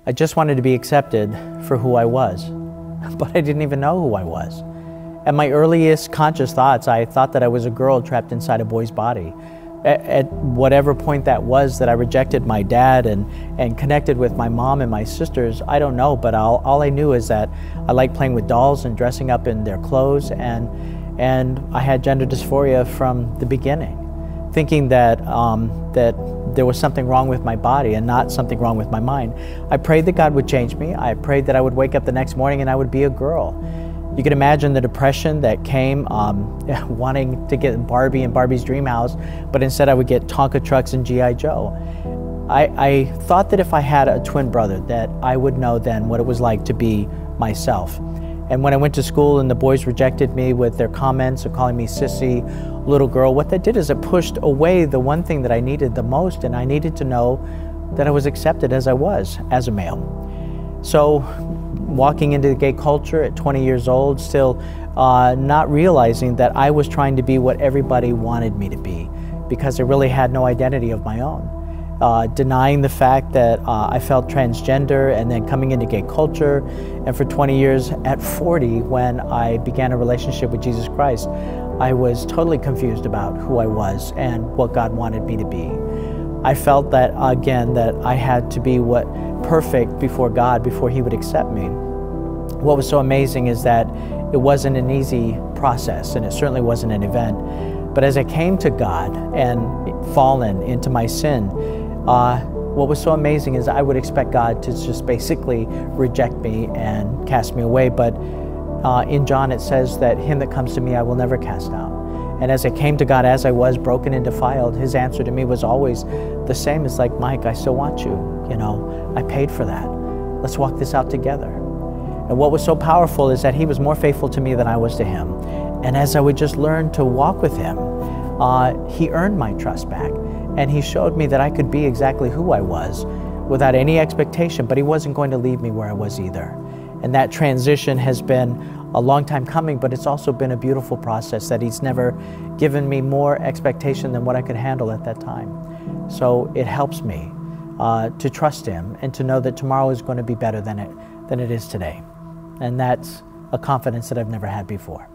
I just wanted to be accepted for who I was, but I didn't even know who I was. At my earliest conscious thoughts, I thought that I was a girl trapped inside a boy's body. At whatever point that was that I rejected my dad and connected with my mom and my sisters, I don't know, but all I knew is that I liked playing with dolls and dressing up in their clothes, and I had gender dysphoria from the beginning, thinking that that there was something wrong with my body and not something wrong with my mind. I prayed that God would change me. I prayed that I would wake up the next morning and I would be a girl. You can imagine the depression that came wanting to get Barbie and Barbie's dream house, but instead I would get Tonka trucks and G.I. Joe. I thought that if I had a twin brother that I would know then what it was like to be myself. And when I went to school and the boys rejected me with their comments of calling me sissy, little girl, what that did is it pushed away the one thing that I needed the most, and I needed to know that I was accepted as I was, as a male. So walking into the gay culture at 20 years old, still not realizing that I was trying to be what everybody wanted me to be, because I really had no identity of my own. Denying the fact that I felt transgender, and then coming into gay culture, and for 20 years, at 40, when I began a relationship with Jesus Christ, I was totally confused about who I was and what God wanted me to be. I felt that, again, that I had to be perfect before God before He would accept me. What was so amazing is that it wasn't an easy process, and it certainly wasn't an event. But as I came to God and fallen into my sin, what was so amazing is I would expect God to just basically reject me and cast me away. But in John it says that him that comes to me I will never cast out. And as I came to God as I was, broken and defiled, His answer to me was always the same. It's like, Mike, I still want you. You know, I paid for that. Let's walk this out together. And what was so powerful is that He was more faithful to me than I was to Him. And as I would just learn to walk with Him, He earned my trust back. And He showed me that I could be exactly who I was without any expectation, but He wasn't going to leave me where I was either. And that transition has been a long time coming, but it's also been a beautiful process that He's never given me more expectation than what I could handle at that time. So it helps me to trust Him and to know that tomorrow is going to be better than it is today. And that's a confidence that I've never had before.